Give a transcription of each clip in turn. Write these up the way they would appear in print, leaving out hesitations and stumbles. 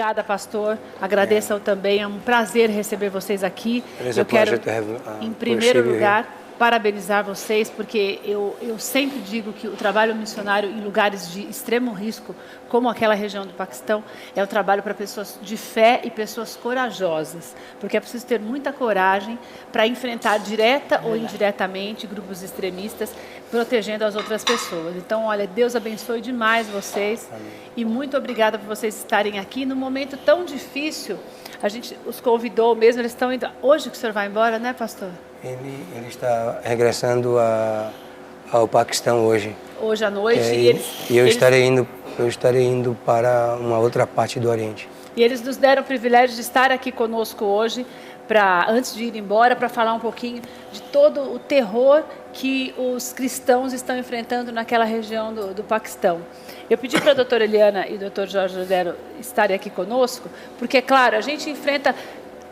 obrigada, pastor. Agradeço também, é um prazer receber vocês aqui. It is a Eu quero, pleasure to em have, primeiro receive you here. lugar, parabenizar vocês, porque eu sempre digo que o trabalho missionário em lugares de extremo risco, como aquela região do Paquistão, é um trabalho para pessoas de fé e pessoas corajosas, porque é preciso ter muita coragem para enfrentar direta ou indiretamente grupos extremistas, protegendo as outras pessoas. Então, olha, Deus abençoe demais vocês. Amém. E muito obrigada por vocês estarem aqui num momento tão difícil. A gente os convidou mesmo, eles estão indo... Hoje que o senhor vai embora, né, pastor? Ele está regressando ao Paquistão hoje. Hoje à noite. E eu estarei indo para uma outra parte do Oriente. E eles nos deram o privilégio de estar aqui conosco hoje, antes de ir embora, para falar um pouquinho de todo o terror que os cristãos estão enfrentando naquela região do Paquistão. Eu pedi para a doutora Eliana e o doutor Jorge Rodero estarem aqui conosco, porque, claro, a gente enfrenta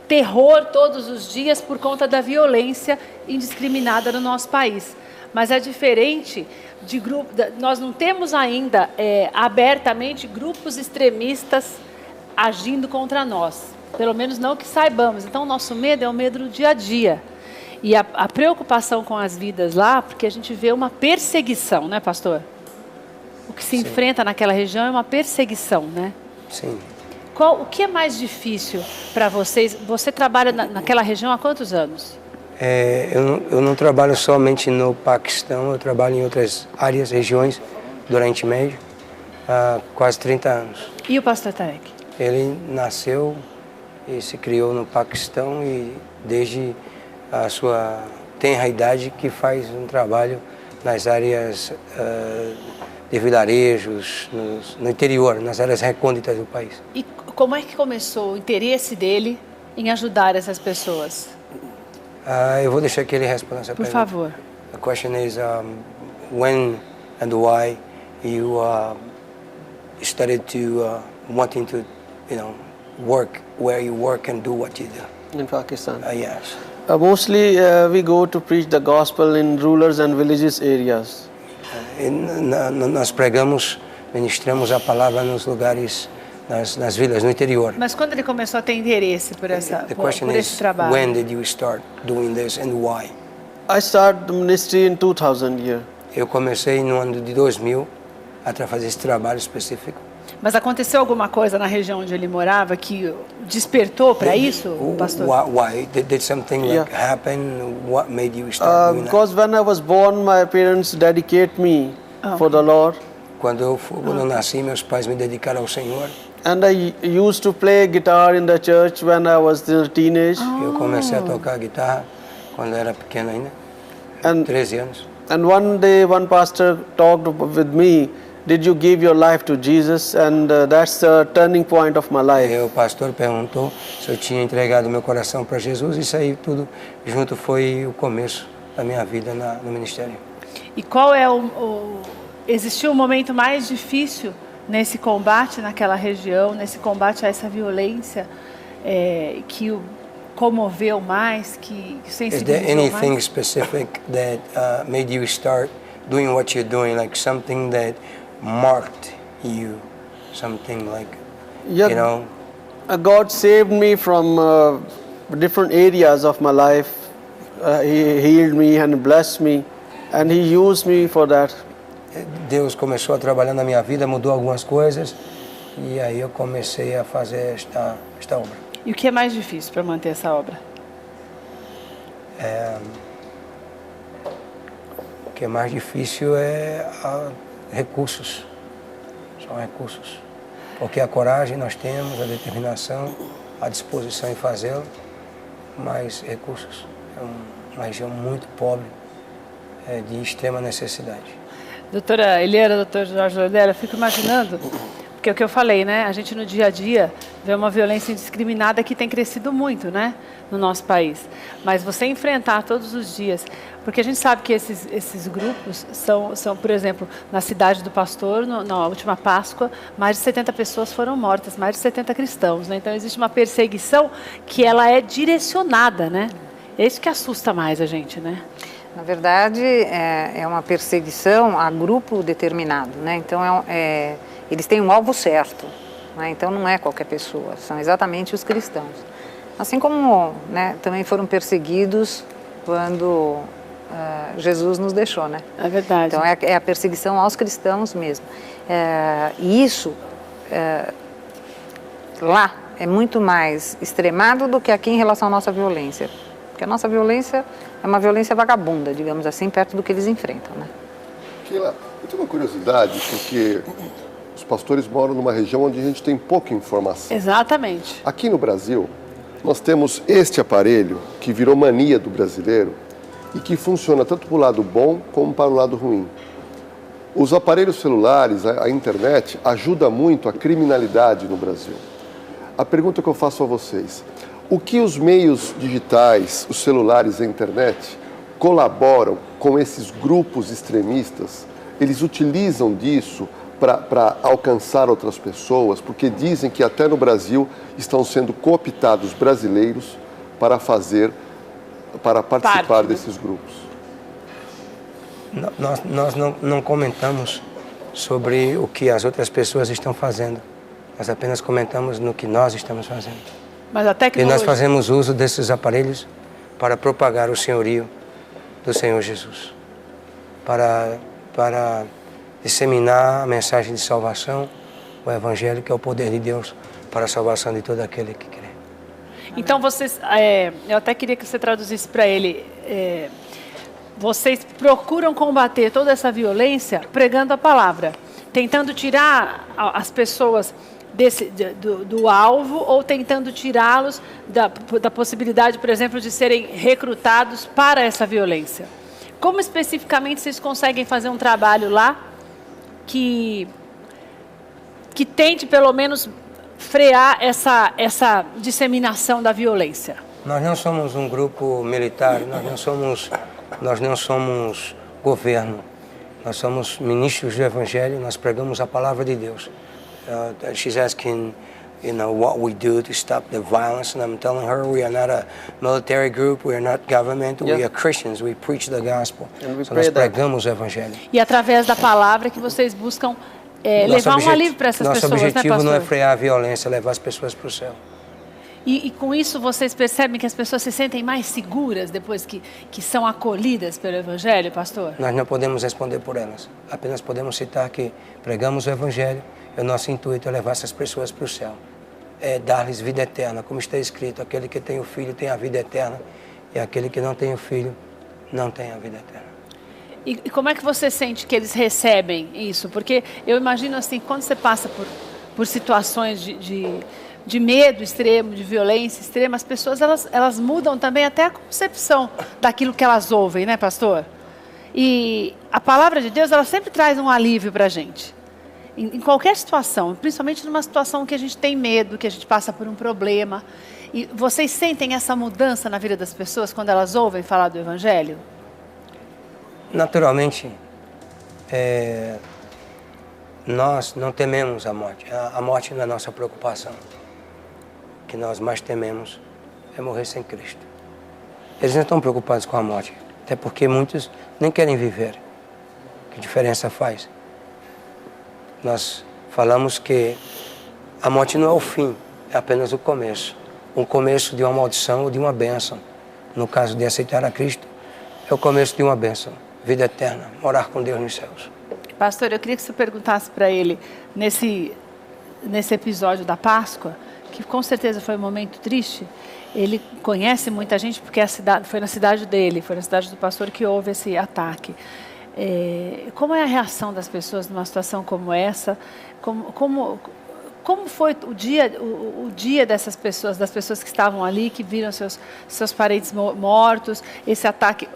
terror todos os dias por conta da violência indiscriminada no nosso país. Mas é diferente de grupo. Nós não temos ainda abertamente grupos extremistas agindo contra nós. Pelo menos não que saibamos. Então, o nosso medo é o medo do dia a dia. E a preocupação com as vidas lá, porque a gente vê uma perseguição, né, pastor? O que se enfrenta naquela região é uma perseguição, né? Sim. O que é mais difícil para vocês? Você trabalha naquela região há quantos anos? Eu não trabalho somente no Paquistão, eu trabalho em outras áreas, regiões do Oriente Médio há quase 30 anos. E o pastor Tarek? Ele nasceu e se criou no Paquistão e desde a sua tenra idade que faz um trabalho nas áreas de vilarejos, no interior, nas áreas recônditas do país. E como é que começou o interesse dele em ajudar essas pessoas? Eu vou deixar que ele responda essa pergunta. Por favor. The question is when and why you started to wanting to, work where you work and do what you do. In Pakistan? Yes. Mostly we go to preach the gospel in rural and villages areas. Nós ministramos a palavra nos lugares, nas vilas, no interior. Mas quando ele começou a ter interesse por esse trabalho? When did you start doing this and why? I started the ministry in 2000 year. Eu comecei no ano de 2000 a fazer esse trabalho específico. Mas aconteceu alguma coisa na região onde ele morava que despertou para isso, pastor? Why? Did something happen? What made you start doing because when I was born, my parents dedicate me for the Lord. Quando eu nasci, meus pais me dedicaram ao Senhor. And I used to play guitar in the church when I was a teenage. Eu comecei a tocar guitarra quando era pequeno ainda, 13 anos. And one day, one pastor talked with me. Did you give your life to Jesus? And that's the turning point of my life. O pastor perguntou se eu tinha entregado meu coração para Jesus. Isso aí tudo junto foi o começo da minha vida no ministério. E qual é existiu um momento mais difícil nesse combate naquela região, nesse combate a essa violência que o comoveu mais, que sensibilizou mais? Is there anything specific that made you start doing what you're doing, like something that marked you, something like, God saved me from different areas of my life. He healed me and blessed me, and He used me for that. Deus começou a trabalhar na minha vida, mudou algumas coisas, e aí eu comecei a fazer esta obra. E o que é mais difícil para manter essa obra? O que é mais difícil é recursos. São recursos. Porque a coragem nós temos, a determinação, a disposição em fazê-lo, mas recursos. É uma região muito pobre, de extrema necessidade. Doutora Eliana, doutor Jorge Rodero, eu fico imaginando, porque é o que eu falei, né? A gente no dia a dia vê uma violência indiscriminada que tem crescido muito, né? No nosso país. Mas você enfrentar todos os dias, porque a gente sabe que esses grupos são, por exemplo, na cidade do pastor, na última Páscoa, mais de 70 pessoas foram mortas, mais de 70 cristãos, né? Então existe uma perseguição que ela é direcionada, né? É isso que assusta mais a gente, né? Na verdade, é uma perseguição a grupo determinado, né? Então, eles têm um alvo certo. né? Então não é qualquer pessoa, são exatamente os cristãos. Assim como, né, também foram perseguidos quando Jesus nos deixou, né? É verdade. Então é a perseguição aos cristãos mesmo. E isso lá é muito mais extremado do que aqui em relação à nossa violência. Porque a nossa violência é uma violência vagabunda, digamos assim, perto do que eles enfrentam, né? Keila, eu tenho uma curiosidade, porque os pastores moram numa região onde a gente tem pouca informação. Exatamente. Aqui no Brasil, nós temos este aparelho que virou mania do brasileiro e que funciona tanto para o lado bom como para o lado ruim. Os aparelhos celulares, a internet, ajuda muito a criminalidade no Brasil. A pergunta que eu faço a vocês: o que os meios digitais, os celulares e a internet colaboram com esses grupos extremistas? Eles utilizam disso para alcançar outras pessoas, porque dizem que até no Brasil estão sendo cooptados brasileiros para participar desses grupos. Nós não comentamos sobre o que as outras pessoas estão fazendo. Nós apenas comentamos no que nós estamos fazendo. Mas a E tecnologia... nós fazemos uso desses aparelhos para propagar o senhorio do Senhor Jesus. Para disseminar a mensagem de salvação, o Evangelho, que é o poder de Deus para a salvação de todo aquele que crê. Então, vocês... eu até queria que você traduzisse para ele... vocês procuram combater toda essa violência pregando a palavra, tentando tirar as pessoas do alvo ou tentando tirá-los da possibilidade, por exemplo, de serem recrutados para essa violência. Como especificamente vocês conseguem fazer um trabalho lá que tente pelo menos frear essa disseminação da violência? Nós não somos um grupo militar, nós não somos governo, nós somos ministros do Evangelho, nós pregamos a palavra de Deus. She's asking, what we do to stop the violence, and I'm telling her we are not a military group, we are not government, we are Christians, we preach the gospel. So nós pregamos o Evangelho. E através da palavra que vocês buscam levar um alívio para essas pessoas, né, pastor? Nosso objetivo não é frear a violência, é levar as pessoas para o céu. E com isso vocês percebem que as pessoas se sentem mais seguras depois que são acolhidas pelo Evangelho, pastor? Nós não podemos responder por elas. Apenas podemos citar que pregamos o Evangelho e o nosso intuito é levar essas pessoas para o céu. É dar-lhes vida eterna, como está escrito: aquele que tem o Filho tem a vida eterna e aquele que não tem o Filho não tem a vida eterna. E como é que você sente que eles recebem isso? Porque eu imagino assim, quando você passa por situações de medo extremo, de violência extrema, as pessoas elas mudam também até a concepção daquilo que elas ouvem, né, pastor? E a palavra de Deus, ela sempre traz um alívio para a gente. Em qualquer situação, principalmente numa situação que a gente tem medo, que a gente passa por um problema. E vocês sentem essa mudança na vida das pessoas quando elas ouvem falar do Evangelho? Naturalmente, nós não tememos a morte. A morte não é a nossa preocupação. O que nós mais tememos é morrer sem Cristo. Eles não estão preocupados com a morte, até porque muitos nem querem viver. Que diferença faz? Nós falamos que a morte não é o fim, é apenas o começo. Um começo de uma maldição ou de uma bênção. No caso de aceitar a Cristo, é o começo de uma bênção. Vida eterna, morar com Deus nos céus. Pastor, eu queria que você perguntasse para ele, nesse episódio da Páscoa, que com certeza foi um momento triste, ele conhece muita gente porque foi na cidade dele, foi na cidade do pastor que houve esse ataque. Como é a reação das pessoas numa situação como essa? Como foi o dia dessas pessoas, das pessoas que estavam ali, que viram seus parentes mortos, esse ataque?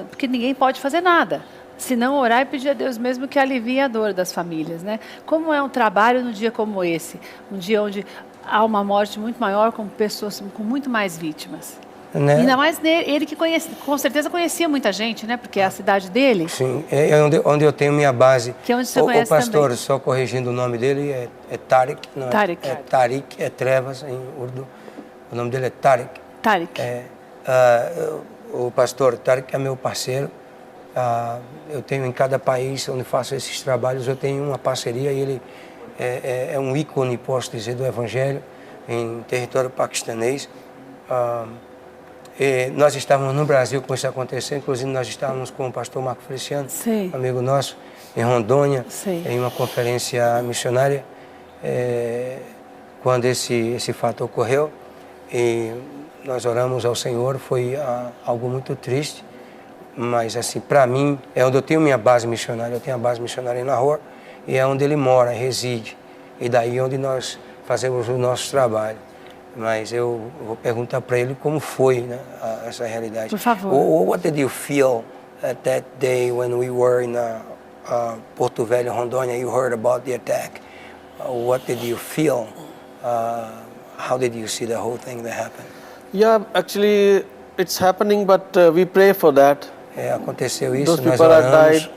Porque ninguém pode fazer nada, senão orar e pedir a Deus mesmo que alivie a dor das famílias, né? Como é um trabalho num dia como esse? Um dia onde há uma morte muito maior, com pessoas com muito mais vítimas. Né? Ainda mais ele que com certeza conhecia muita gente, né? Porque é a cidade dele. Sim, é onde eu tenho minha base. Que é onde você conhece o pastor, também. só corrigindo o nome dele, é Tariq. Não Tariq. É Tariq, é trevas em urdu. O nome dele é Tariq. Tariq. O pastor Tariq é meu parceiro. Eu tenho em cada país onde faço esses trabalhos, eu tenho uma parceria e é um ícone, posso dizer, do Evangelho em território paquistanês. Nós estávamos no Brasil com isso acontecendo, inclusive nós estávamos com o pastor Marco Feliciano, Sim. amigo nosso, em Rondônia, Sim. em uma conferência missionária, quando esse fato ocorreu. E nós oramos ao Senhor, foi algo muito triste, mas assim, para mim, é onde eu tenho minha base missionária. Eu tenho a base missionária em Lahore, e é onde ele mora, reside, e daí é onde nós fazemos o nosso trabalho. Mas eu vou perguntar para ele como foi, né, essa realidade. Por favor. What did you feel at that day when we were in Porto Velho, Rondônia? You heard about the attack. What did you feel? How did you see the whole thing that happened? Yeah, actually it's happening, but we pray for that. Aconteceu isso, Those nós people are oramos died,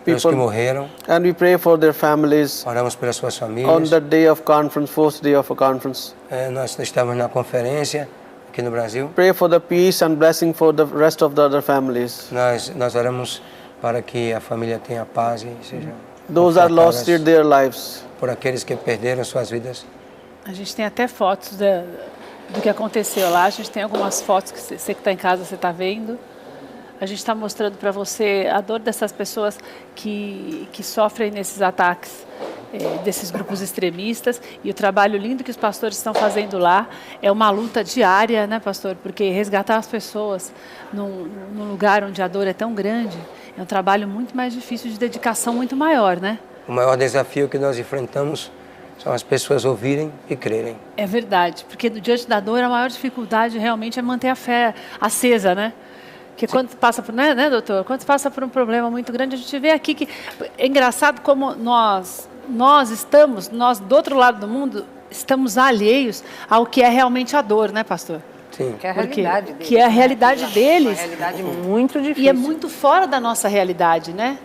pelos que morreram, and we pray for their families. oramos pelas suas On famílias. that day of conference, fourth day of a conference, Nós estávamos na conferência aqui no Brasil. pray for the peace and blessing for the rest of the other families. Nós oramos para que a família tenha paz e seja Those are lost confortadas their lives. por aqueles que perderam suas vidas. A gente tem até fotos do que aconteceu lá. A gente tem algumas fotos que você que está em casa, você está vendo. A gente está mostrando para você a dor dessas pessoas que sofrem nesses ataques, desses grupos extremistas, e o trabalho lindo que os pastores estão fazendo lá. É uma luta diária, né, pastor? Porque resgatar as pessoas num lugar onde a dor é tão grande é um trabalho muito mais difícil, de dedicação muito maior, né? O maior desafio que nós enfrentamos são as pessoas ouvirem e crerem. É verdade, porque diante da dor a maior dificuldade realmente é manter a fé acesa, né? Porque quando passa por, né, doutor? Quando passa por um problema muito grande, a gente vê aqui que é engraçado como nós do outro lado do mundo, estamos alheios ao que é realmente a dor, né, pastor? Sim. Que é a realidade deles. Que é a realidade deles. Uma realidade muito difícil. E é muito fora da nossa realidade, né?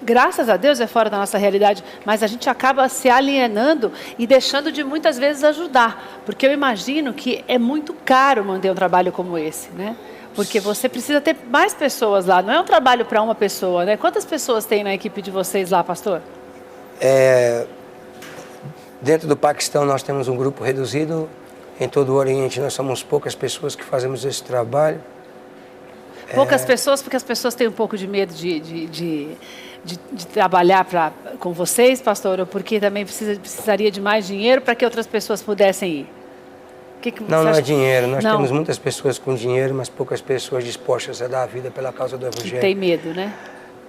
Graças a Deus é fora da nossa realidade, mas a gente acaba se alienando e deixando de muitas vezes ajudar, porque eu imagino que é muito caro manter um trabalho como esse, né? Porque você precisa ter mais pessoas lá, não é um trabalho para uma pessoa, né? Quantas pessoas tem na equipe de vocês lá, pastor? Dentro do Paquistão nós temos um grupo reduzido, em todo o Oriente nós somos poucas pessoas que fazemos esse trabalho. Poucas pessoas, porque as pessoas têm um pouco de medo de trabalhar com vocês, pastor, ou porque também precisaria de mais dinheiro para que outras pessoas pudessem ir? Não é dinheiro. Nós temos muitas pessoas com dinheiro, mas poucas pessoas dispostas a dar a vida pela causa do Evangelho. Tem medo, né?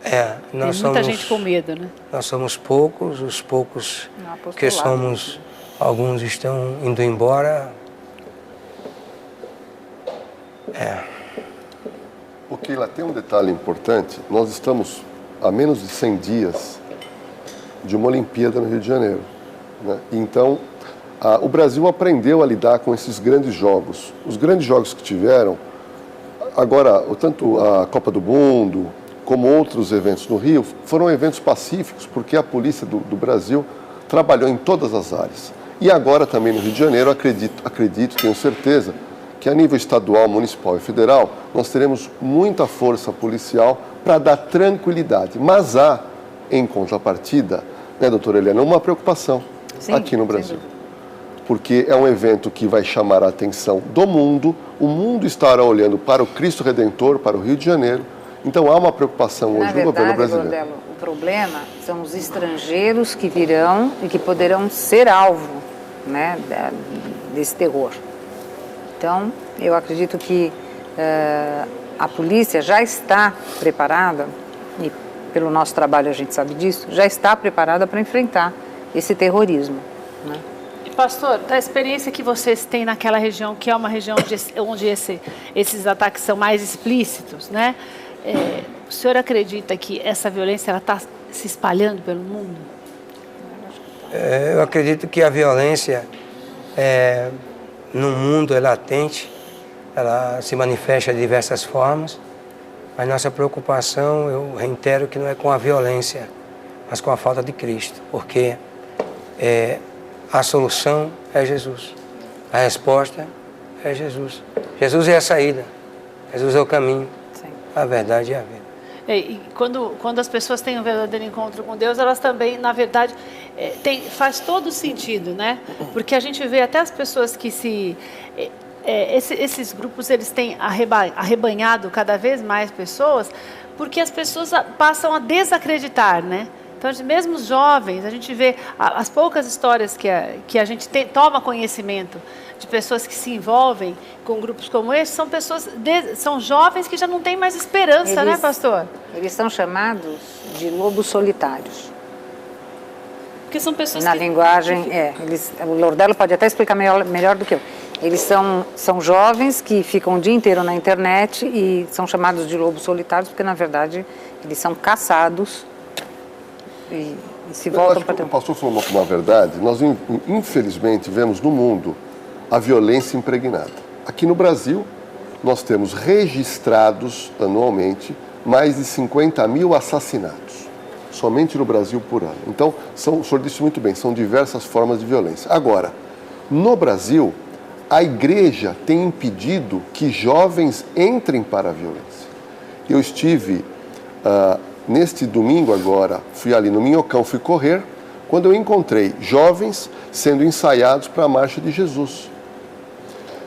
Tem muita gente com medo, né? Nós somos poucos, os poucos que somos, alguns estão indo embora. O Keila, tem um detalhe importante. Nós estamos a menos de 100 dias de uma Olimpíada no Rio de Janeiro, né? Então, o Brasil aprendeu a lidar com esses grandes jogos. Os grandes jogos que tiveram, agora, tanto a Copa do Mundo, como outros eventos no Rio, foram eventos pacíficos, porque a polícia do Brasil trabalhou em todas as áreas. E agora também no Rio de Janeiro, acredito, tenho certeza, que a nível estadual, municipal e federal, nós teremos muita força policial para dar tranquilidade. Mas há, em contrapartida, né, doutora Helena, uma preocupação aqui no Brasil. Porque é um evento que vai chamar a atenção do mundo, o mundo estará olhando para o Cristo Redentor, para o Rio de Janeiro. Então há uma preocupação hoje no governo brasileiro. Bordelo, o problema são os estrangeiros que virão e que poderão ser alvo, né, desse terror. Então, eu acredito que a polícia já está preparada, e pelo nosso trabalho a gente sabe disso, já está preparada para enfrentar esse terrorismo, né? Pastor, da experiência que vocês têm naquela região, que é uma região onde esses ataques são mais explícitos, né? O senhor acredita que essa violência está se espalhando pelo mundo? Eu acredito que a violência no mundo é latente, ela se manifesta de diversas formas, mas nossa preocupação, eu reitero, que não é com a violência, mas com a falta de Cristo, porque a solução é Jesus, a resposta é Jesus. Jesus é a saída, Jesus é o caminho, sim, a verdade e a vida. E quando as pessoas têm um verdadeiro encontro com Deus, elas também, na verdade, faz todo sentido, né? Porque a gente vê até as pessoas que esses grupos, eles têm arrebanhado cada vez mais pessoas, porque as pessoas passam a desacreditar, né? Então, mesmo os jovens, a gente vê as poucas histórias que a gente toma conhecimento de pessoas que se envolvem com grupos como esse, são jovens que já não têm mais esperança, né, pastor? Eles são chamados de lobos solitários. Porque são pessoas na linguagem, o Lordello pode até explicar melhor do que eu. Eles são jovens que ficam o dia inteiro na internet e são chamados de lobos solitários porque, na verdade, eles são caçados e se voltam para ter... O pastor falou uma verdade. Nós, infelizmente, vemos no mundo a violência impregnada. Aqui no Brasil, nós temos registrados anualmente mais de 50 mil assassinatos, somente no Brasil por ano. Então, o senhor disse muito bem, são diversas formas de violência. Agora, no Brasil, a igreja tem impedido que jovens entrem para a violência. Eu estive, neste domingo agora, fui ali no Minhocão, fui correr, quando eu encontrei jovens sendo ensaiados para a Marcha de Jesus.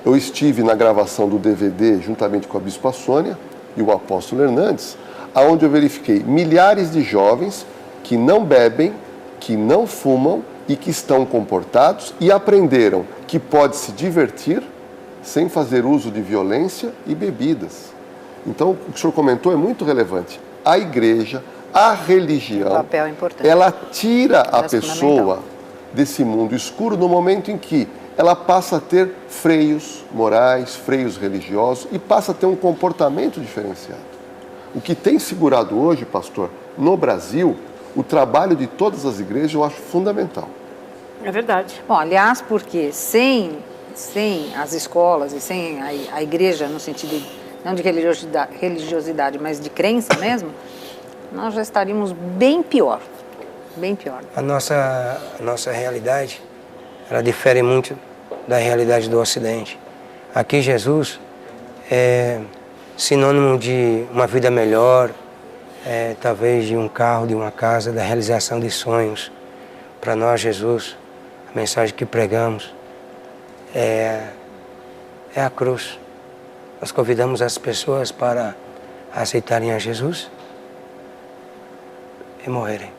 Eu estive na gravação do DVD juntamente com a Bispa Sônia e o apóstolo Hernandes, onde eu verifiquei milhares de jovens que não bebem, que não fumam e que estão comportados e aprenderam que pode se divertir sem fazer uso de violência e bebidas. Então, o que o senhor comentou é muito relevante. A igreja, a religião, papel importante. Ela tira a pessoa desse mundo escuro no momento em que ela passa a ter freios morais, freios religiosos e passa a ter um comportamento diferenciado. O que tem segurado hoje, pastor, no Brasil, o trabalho de todas as igrejas eu acho fundamental. É verdade. Bom, aliás, porque sem as escolas e sem a igreja, no sentido não de religiosidade, mas de crença mesmo, nós já estaríamos bem pior. Bem pior. A nossa realidade, ela difere muito da realidade do Ocidente. Aqui Jesus é sinônimo de uma vida melhor, talvez de um carro, de uma casa, da realização de sonhos. Para nós, Jesus, a mensagem que pregamos é a cruz. Nós convidamos as pessoas para aceitarem a Jesus e morrerem.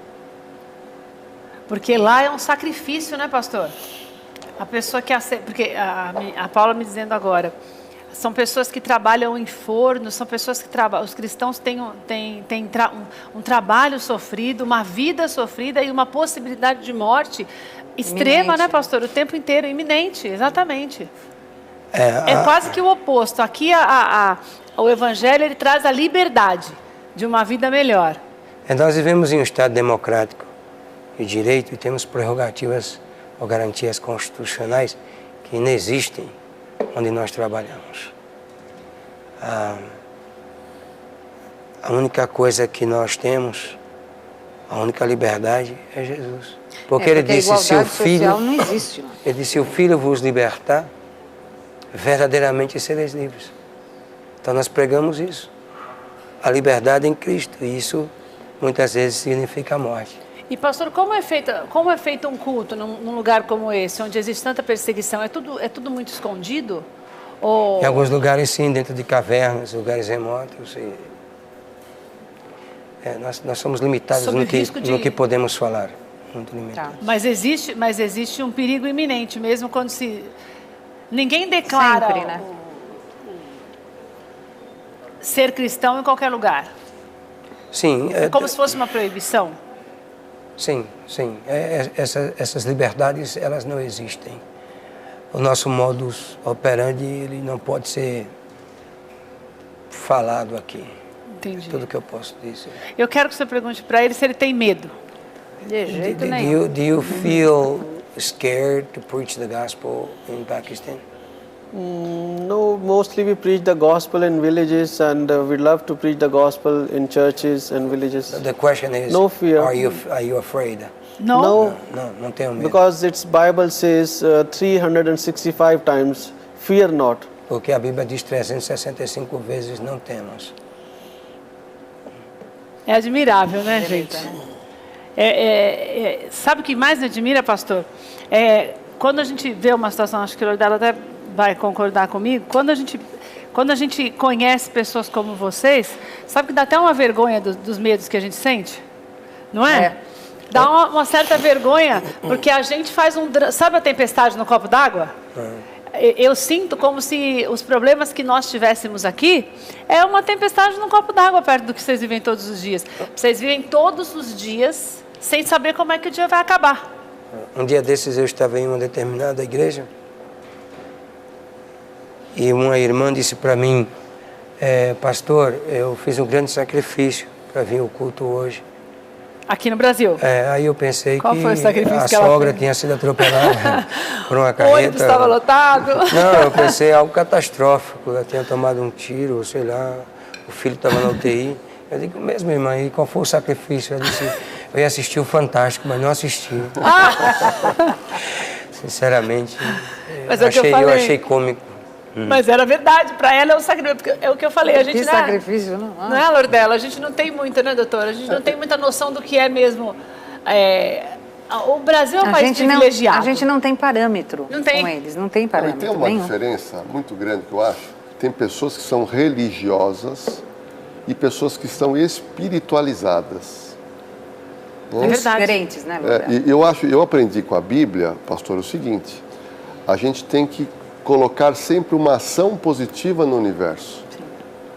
Porque lá é um sacrifício, né, pastor? A pessoa que aceita, porque a Paula me dizendo agora, são pessoas que trabalham em forno, são pessoas que trabalham, os cristãos têm um trabalho sofrido, uma vida sofrida e uma possibilidade de morte extrema, iminente, né, pastor? O tempo inteiro, iminente, exatamente. É quase que o oposto. Aqui o Evangelho ele traz a liberdade de uma vida melhor. Nós vivemos em um Estado democrático de direito e temos prerrogativas ou garantias constitucionais que não existem onde nós trabalhamos. A única coisa que nós temos, a única liberdade é Jesus. Porque ele disse, se o Filho, não existe, ele disse, se o Filho vos libertar, verdadeiramente sereis livres. Então nós pregamos isso, a liberdade em Cristo, e isso muitas vezes significa a morte. E pastor, como é feito um culto num lugar como esse, onde existe tanta perseguição? É tudo muito escondido? Ou... Em alguns lugares sim, dentro de cavernas, lugares remotos. Nós somos limitados no que podemos falar. Muito limitados. Tá. Mas existe um perigo iminente, mesmo quando ninguém declara sempre, né? Ser cristão em qualquer lugar. Sim. É como se fosse uma proibição. Sim. Essas liberdades, elas não existem. O nosso modus operandi, ele não pode ser falado aqui. Entendi. Tudo que eu posso dizer. Eu quero que você pergunte para ele se ele tem medo. De jeito nenhum. Do you feel scared to preach the gospel in Pakistan? No, mostly we preach the gospel in villages, and we love to preach the gospel in churches and villages. The question is, no fear. Are you afraid? No. Não tenho medo. Because its Bible says 365 times, fear not. Porque a Bíblia diz 365 vezes, não temos. É admirável, né, gente? Sabe o que mais me admira, pastor? Quando a gente vê uma situação, acho que o Lordelo até vai concordar comigo, quando a gente conhece pessoas como vocês, sabe que dá até uma vergonha dos medos que a gente sente? Não é? Dá uma certa vergonha, porque a gente faz sabe a tempestade no copo d'água? Eu sinto como se os problemas que nós tivéssemos aqui é uma tempestade no copo d'água perto do que vocês vivem todos os dias. Vocês vivem todos os dias sem saber como é que o dia vai acabar. Um dia desses eu estava em uma determinada igreja e uma irmã disse para mim, pastor, eu fiz um grande sacrifício para vir ao culto hoje. Aqui no Brasil? Aí eu pensei Qual foi o sacrifício a que ela sogra fez? tinha sido atropelada por uma carreta. O ônibus estava lotado? Não, eu pensei algo catastrófico. Ela tinha tomado um tiro, sei lá, o filho estava na UTI. Eu digo, mesmo irmã, e qual foi o sacrifício? Ela disse, eu ia assistir o Fantástico, mas não assisti. Sinceramente, mas eu achei cômico. Mas era verdade, para ela é um sacrifício, porque é o que eu falei, a gente que sacrifício, não? Não é, Lordelo? A gente não tem muito, né, doutora? A gente não tem muita noção do que é mesmo. O Brasil é um país privilegiado. A gente não tem parâmetro não tem. com eles, não tem parâmetro. Tem uma diferença muito grande que eu acho. Tem pessoas que são religiosas e pessoas que são espiritualizadas. É verdade. Diferentes, né, Lordelo? Eu aprendi com a Bíblia, pastor, o seguinte: a gente tem que colocar sempre uma ação positiva no universo. Sim.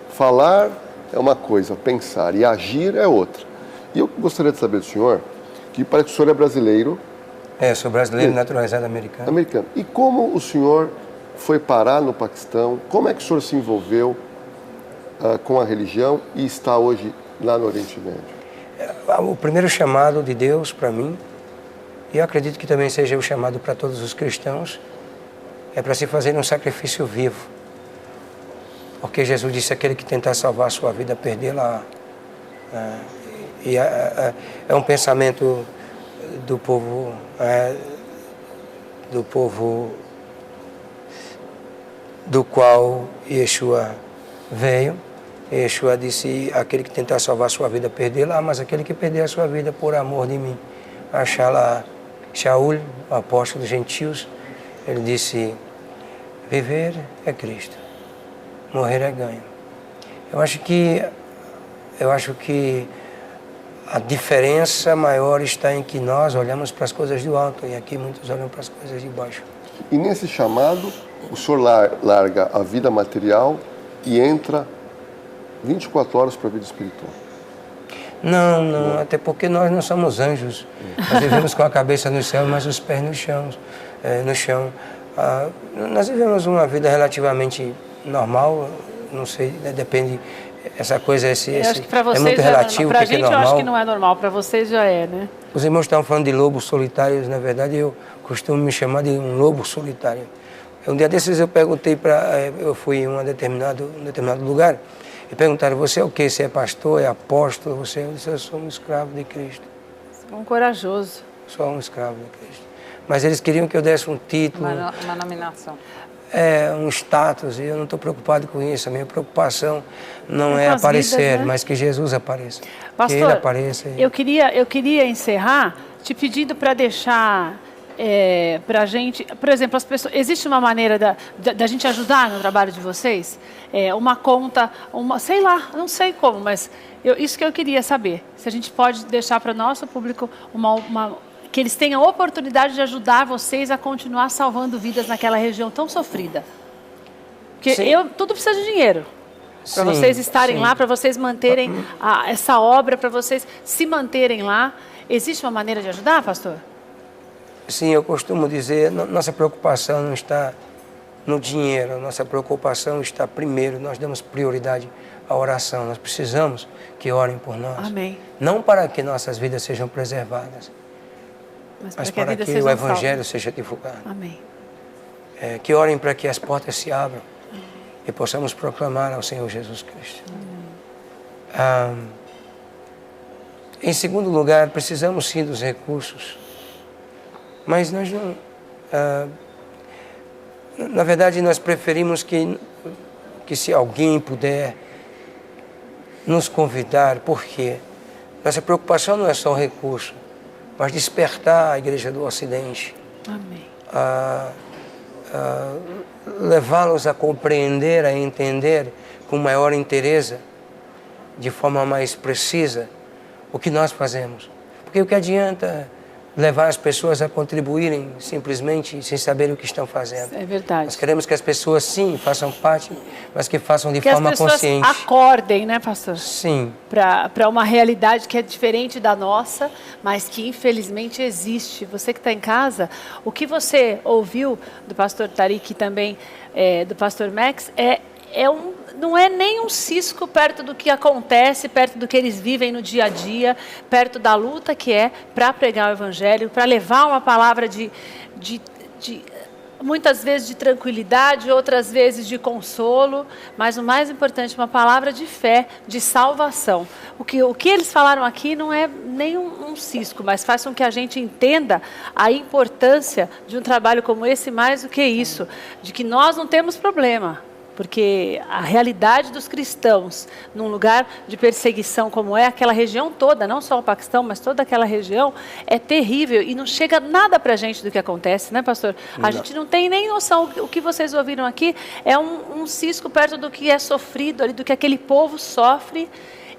Falar é uma coisa, pensar e agir é outra. E eu gostaria de saber do senhor, que parece que o senhor é brasileiro. Sou brasileiro naturalizado americano. Americano. E como o senhor foi parar no Paquistão? Como é que o senhor se envolveu com a religião e está hoje lá no Oriente Médio? O primeiro chamado de Deus para mim, e eu acredito que também seja o chamado para todos os cristãos, é para se fazer um sacrifício vivo. Porque Jesus disse, aquele que tentar salvar a sua vida, perdê-la. É um pensamento do povo, do qual Yeshua veio. Yeshua disse, aquele que tentar salvar a sua vida, perdê-la, mas aquele que perder a sua vida por amor de mim. Shaul, o apóstolo dos gentios, ele disse, viver é Cristo, morrer é ganho. Eu acho que a diferença maior está em que nós olhamos para as coisas do alto e aqui muitos olham para as coisas de baixo. E nesse chamado, o senhor larga a vida material e entra 24 horas para a vida espiritual? Não, até porque nós não somos anjos. Nós vivemos com a cabeça no céu, mas os pés no chão. Nós vivemos uma vida relativamente normal, não sei, depende, essa coisa acho que para vocês é muito relativo, para a gente eu acho que não é normal, para vocês já é, né? Os irmãos estão falando de lobos solitários, na verdade eu costumo me chamar de um lobo solitário. Um dia desses eu perguntei eu fui em um determinado lugar, e perguntaram, você é o quê? Você é pastor, é apóstolo? Eu disse, eu sou um escravo de Cristo. Um corajoso. Sou um escravo de Cristo. Mas eles queriam que eu desse um título. Uma nominação. Um status, e eu não estou preocupado com isso. A minha preocupação não é aparecer, vidas, né? Mas que Jesus apareça. Pastor, que Ele apareça. Eu queria encerrar te pedindo para deixar para a gente, por exemplo, as pessoas, existe uma maneira da gente ajudar no trabalho de vocês? Uma conta, sei lá, não sei como, mas isso que eu queria saber. Se a gente pode deixar para o nosso público que eles tenham a oportunidade de ajudar vocês a continuar salvando vidas naquela região tão sofrida. Porque tudo precisa de dinheiro. Para vocês estarem lá, para vocês manterem essa obra, para vocês se manterem lá. Existe uma maneira de ajudar, pastor? Sim, eu costumo dizer, nossa preocupação não está no dinheiro, nossa preocupação está primeiro, nós damos prioridade à oração. Nós precisamos que orem por nós. Amém. Não para que nossas vidas sejam preservadas, mas para que o Evangelho seja divulgado. Amém. Que orem para que as portas se abram e possamos proclamar ao Senhor Jesus Cristo. Em segundo lugar, precisamos sim dos recursos, mas nós não... na verdade, nós preferimos que se alguém puder nos convidar, porque nossa preocupação não é só o recurso, mas despertar a igreja do Ocidente. Amém. Levá-los a compreender, a entender com maior interesse, de forma mais precisa, o que nós fazemos. Porque o que adianta levar as pessoas a contribuírem simplesmente sem saber o que estão fazendo? É verdade. Nós queremos que as pessoas, sim, façam parte, mas que façam de que forma as pessoas consciente. Acordem, né, pastor? Sim. Para uma realidade que é diferente da nossa, mas que infelizmente existe. Você que está em casa, o que você ouviu do pastor Tariq e também do pastor Max não é nem um cisco perto do que acontece, perto do que eles vivem no dia a dia, perto da luta que é para pregar o evangelho, para levar uma palavra de muitas vezes de tranquilidade, outras vezes de consolo, mas o mais importante, uma palavra de fé, de salvação. O que eles falaram aqui não é nem um cisco, mas faz com que a gente entenda a importância de um trabalho como esse, mais do que isso, de que nós não temos problema. Porque a realidade dos cristãos num lugar de perseguição como é aquela região toda, não só o Paquistão, mas toda aquela região, é terrível e não chega nada para a gente do que acontece, né, pastor? A gente não tem nem noção. O que vocês ouviram aqui é um cisco perto do que é sofrido ali, do que aquele povo sofre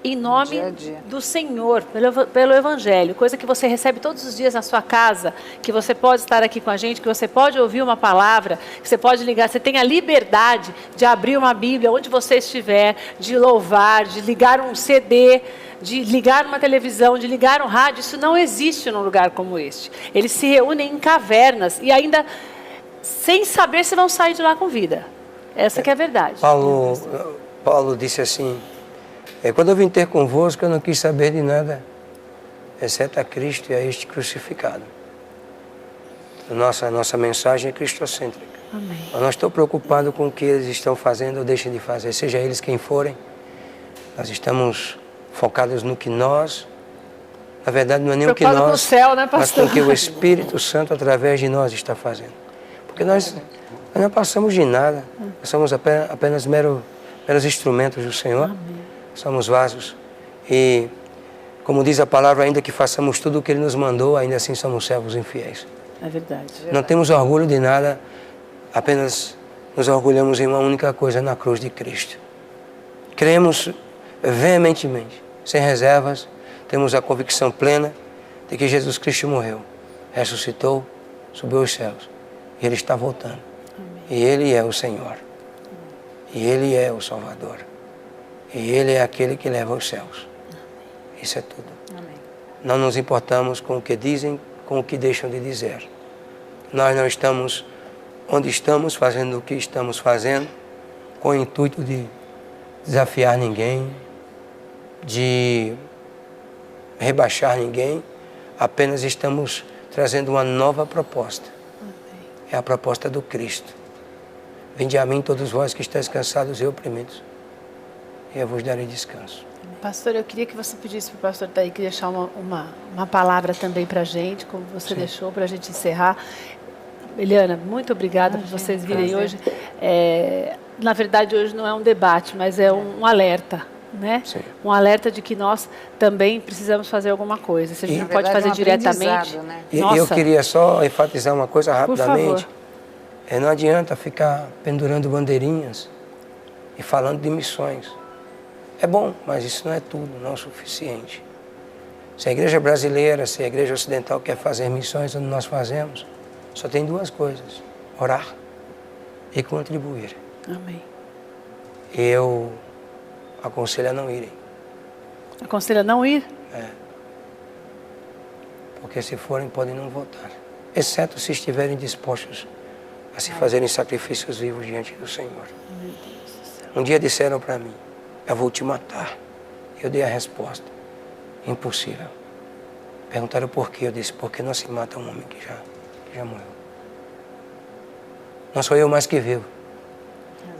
em nome dia a dia do Senhor, pelo Evangelho, coisa que você recebe todos os dias na sua casa, que você pode estar aqui com a gente, que você pode ouvir uma palavra, que você pode ligar, você tem a liberdade de abrir uma Bíblia onde você estiver, de louvar, de ligar um CD, de ligar uma televisão, de ligar um rádio. Isso não existe num lugar como este. Eles se reúnem em cavernas e ainda sem saber se vão sair de lá com vida. Essa que é a verdade. Paulo disse assim: quando eu vim ter convosco, eu não quis saber de nada, exceto a Cristo e a este crucificado. Nossa mensagem é cristocêntrica. Amém. Eu não estou preocupado com o que eles estão fazendo ou deixam de fazer, seja eles quem forem. Nós estamos focados no que nós, na verdade não é nem o que nós, no céu, né, mas pastor? com o que o Espírito Santo através de nós está fazendo. Porque nós não passamos de nada, nós somos apenas meros instrumentos do Senhor. Amém. Somos vasos e, como diz a palavra, ainda que façamos tudo o que Ele nos mandou, ainda assim somos servos infiéis. É verdade. Não temos orgulho de nada, apenas nos orgulhamos em uma única coisa, na cruz de Cristo. Cremos veementemente, sem reservas, temos a convicção plena de que Jesus Cristo morreu, ressuscitou, subiu aos céus e Ele está voltando. Amém. E Ele é o Senhor. E Ele é o Salvador. E Ele é aquele que leva aos céus. Amém. Isso é tudo. Amém. Não nos importamos com o que dizem, com o que deixam de dizer. Nós não estamos onde estamos, fazendo o que estamos fazendo, com o intuito de desafiar ninguém, de rebaixar ninguém. Apenas estamos trazendo uma nova proposta. Amém. É a proposta do Cristo. Vinde a mim todos vós que estáis cansados e oprimidos, e eu vos darei descanso. Pastor, eu queria que você pedisse para o pastor Tariq deixar uma palavra também para a gente, como você deixou, para a gente encerrar. Eliana, muito obrigada por vocês virem hoje. Na verdade, hoje não é um debate, mas é um alerta, né? Sim. Um alerta de que nós também precisamos fazer alguma coisa. Se a gente não pode fazer diretamente. Né? E eu queria só enfatizar uma coisa rapidamente. Por favor. Não adianta ficar pendurando bandeirinhas e falando de missões. É bom, mas isso não é tudo, não é o suficiente. Se a igreja brasileira, se a igreja ocidental quer fazer missões onde nós fazemos, só tem duas coisas: orar e contribuir. Amém. Eu aconselho a não irem. Aconselha não ir? Porque se forem, podem não voltar. Exceto se estiverem dispostos a se fazerem sacrifícios vivos diante do Senhor. Meu Deus do céu. Um dia disseram para mim: eu vou te matar. Eu dei a resposta: impossível. Perguntaram por quê. Eu disse: porque não se mata um homem que já morreu. Não sou eu mais que vivo.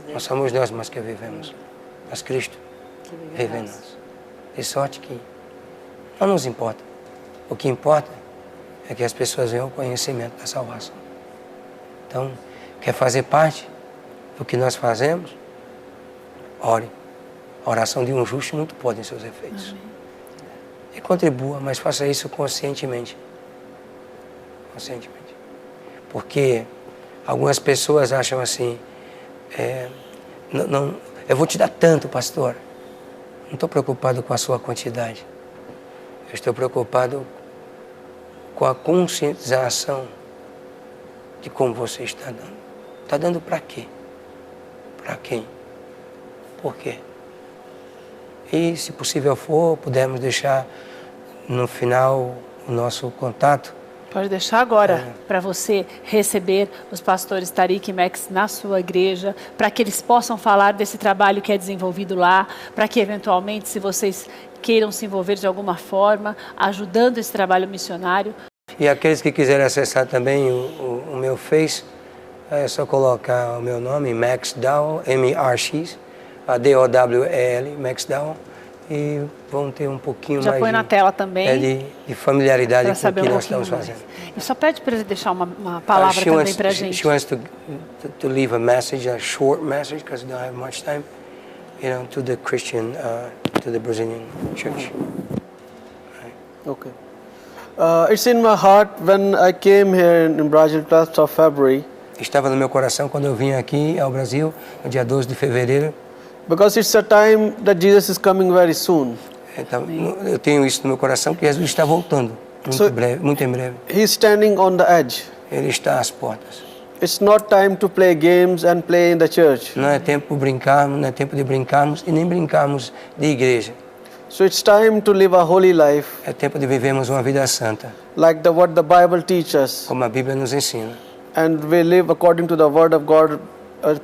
Não somos nós mais que vivemos. Mas Cristo vive em nós. De sorte que não nos importa. O que importa é que as pessoas venham ao conhecimento da salvação. Então, quer fazer parte do que nós fazemos? Ore. A oração de um justo muito pode em seus efeitos. Amém. E contribua, mas faça isso conscientemente. conscientemente. Porque algumas pessoas acham assim, eu vou te dar tanto, pastor. Não estou preocupado com a sua quantidade. Eu estou preocupado com a conscientização de como você está dando. Está dando para quê? Para quem? Por quê? E, se possível for, pudermos deixar no final o nosso contato. Pode deixar agora para você receber os pastores Tariq e Max na sua igreja, para que eles possam falar desse trabalho que é desenvolvido lá, para que eventualmente, se vocês queiram se envolver de alguma forma, ajudando esse trabalho missionário. E aqueles que quiserem acessar também o meu Face, é só colocar o meu nome, Max Dowell, M-R-X, D-O-W-E-L, Max Dowell, e vão ter um pouquinho já mais põe na tela também, de familiaridade com o que nós estamos mais. fazendo. E só pede para ele deixar uma palavra também para a gente. She wants to leave a message, a short message, because we don't have much time, to the Christian, to the Brazilian church. Okay. It's in my heart when I came here in Brazil, 12th of February. Estava no meu coração quando eu vim aqui ao Brasil, no dia 12 de fevereiro. Because it's a time that Jesus is coming very soon. Então, eu tenho isso no meu coração, que Jesus está voltando, muito em breve. He's standing on the edge. Ele está às portas. It's not time to play games and play in the church. Não é tempo de brincarmos, não é tempo de brincarmos e nem brincarmos de igreja. So it's time to live a holy life. É tempo de vivermos uma vida santa, Like what the Bible teaches. como a Bíblia nos ensina. And we live according to the Word of God,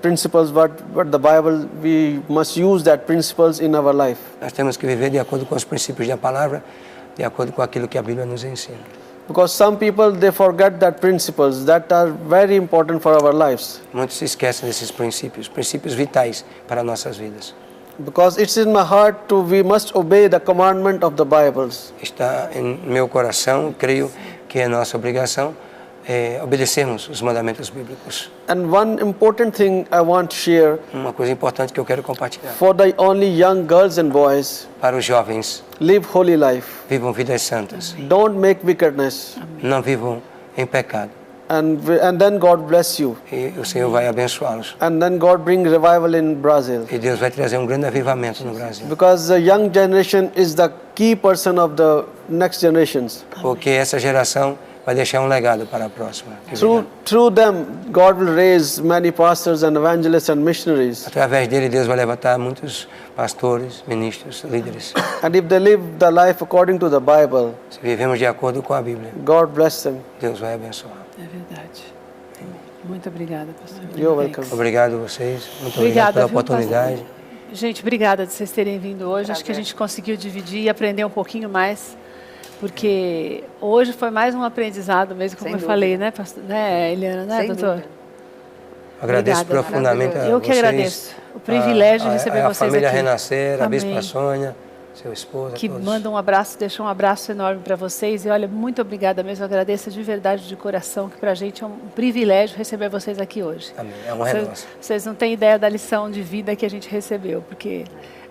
principles, but the Bible, we must use that principles in our life. Nós temos que viver de acordo com os princípios da palavra, de acordo com aquilo que a Bíblia nos ensina. Because some people, they forget that principles that are very important for our lives. Muitos se esquecem desses princípios vitais para nossas vidas. Because it's in my heart we must obey the commandment of the Bibles. Está em meu coração, creio que é nossa obrigação obedecermos os mandamentos bíblicos. And one important thing I want to share. Uma coisa importante que eu quero compartilhar. For the only young girls and boys. Para os jovens. Live holy life. Vivam vidas santas. Don't make wickedness. Não vivam em pecado. And then God bless you. E o Senhor vai abençoá-los. And then God bring revival in Brazil. E Deus vai trazer um grande avivamento no Brasil. Because the young generation is the key person of the next generations. Porque essa geração vai deixar um legado para a próxima. Through them, God will raise many pastors and evangelists and missionaries. Através dele, Deus vai levantar muitos pastores, ministros, líderes. And if they live the life according to the Bible, se vivemos de acordo com a Bíblia, God bless them. Deus vai abençoar. É verdade. Muito obrigada, pastor. You're welcome. Obrigado a vocês. Muito obrigado pela oportunidade. Pastor. Gente, obrigada de vocês terem vindo hoje. Acho que a gente conseguiu dividir e aprender um pouquinho mais. Porque hoje foi mais um aprendizado mesmo, como eu falei, né, pastor, né, Eliana, né, doutor? Agradeço Obrigada, profundamente a vocês. Eu que agradeço. O privilégio de receber vocês aqui. A família Renascer, a Bispa Sônia, seu esposo, que todos. manda um abraço, deixou um abraço enorme para vocês. E olha, muito obrigada mesmo, eu agradeço de verdade, de coração, que para a gente é um privilégio receber vocês aqui hoje. Amém. É uma nossa. Vocês não têm ideia da lição de vida que a gente recebeu, porque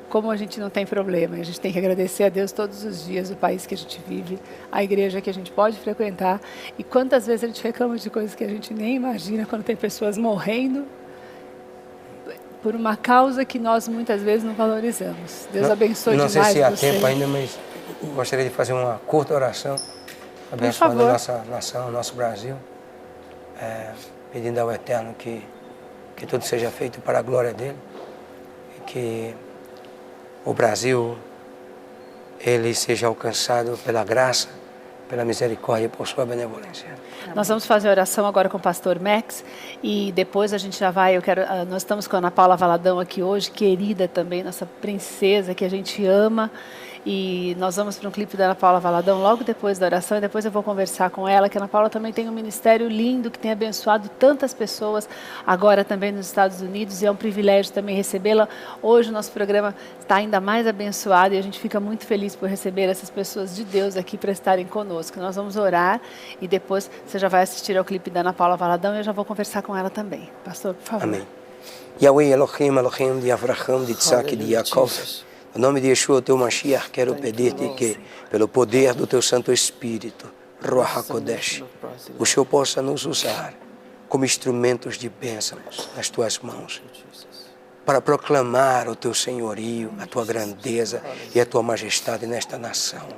como a gente não tem problema, a gente tem que agradecer a Deus todos os dias, o país que a gente vive, a igreja que a gente pode frequentar. E quantas vezes a gente reclama de coisas que a gente nem imagina, quando tem pessoas morrendo por uma causa que nós muitas vezes não valorizamos. Deus abençoe demais vocês. Não sei se há tempo ainda, mas gostaria de fazer uma curta oração, abençoando a nossa nação, o nosso Brasil, pedindo ao Eterno que tudo seja feito para a glória dele, e que o Brasil, ele seja alcançado pela graça, pela misericórdia e por sua benevolência. Nós vamos fazer a oração agora com o pastor Max e depois a gente já vai, nós estamos com a Ana Paula Valadão aqui hoje, querida também, nossa princesa que a gente ama. E nós vamos para um clipe da Ana Paula Valadão logo depois da oração e depois eu vou conversar com ela, que a Ana Paula também tem um ministério lindo que tem abençoado tantas pessoas, agora também nos Estados Unidos, e é um privilégio também recebê-la. Hoje o nosso programa está ainda mais abençoado e a gente fica muito feliz por receber essas pessoas de Deus aqui para estarem conosco. Nós vamos orar e depois você já vai assistir ao clipe da Ana Paula Valadão e eu já vou conversar com ela também. Pastor, por favor. Amém. Yahweh Elohim, Elohim de Avraham, de Isaac e de Jacob. Em nome de Yeshua, teu Mashiach, quero pedir-te que, pelo poder do teu Santo Espírito, Ruach HaKodesh, o Senhor possa nos usar como instrumentos de bênçãos nas tuas mãos, para proclamar o teu senhorio, a tua grandeza e a tua majestade nesta nação.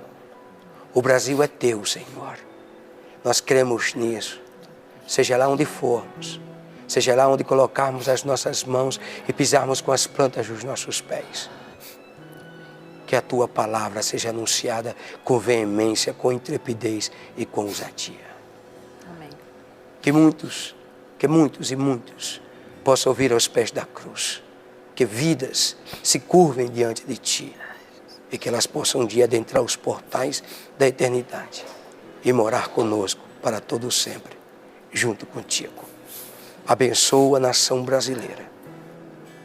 O Brasil é teu, Senhor. Nós cremos nisso. Seja lá onde formos, seja lá onde colocarmos as nossas mãos e pisarmos com as plantas dos nossos pés. Que a tua palavra seja anunciada com veemência, com intrepidez e com ousadia. Amém. Que muitos e muitos possam ouvir aos pés da cruz. Que vidas se curvem diante de ti e que elas possam um dia adentrar os portais da eternidade e morar conosco para todo sempre, junto contigo. Abençoa a nação brasileira.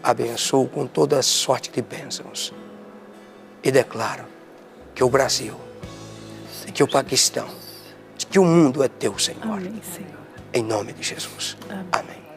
Abençoa com toda a sorte de bênçãos. E declaro que o Brasil, e que o Paquistão, e que o mundo é teu, Senhor. Amém, Senhor. Em nome de Jesus. Amém.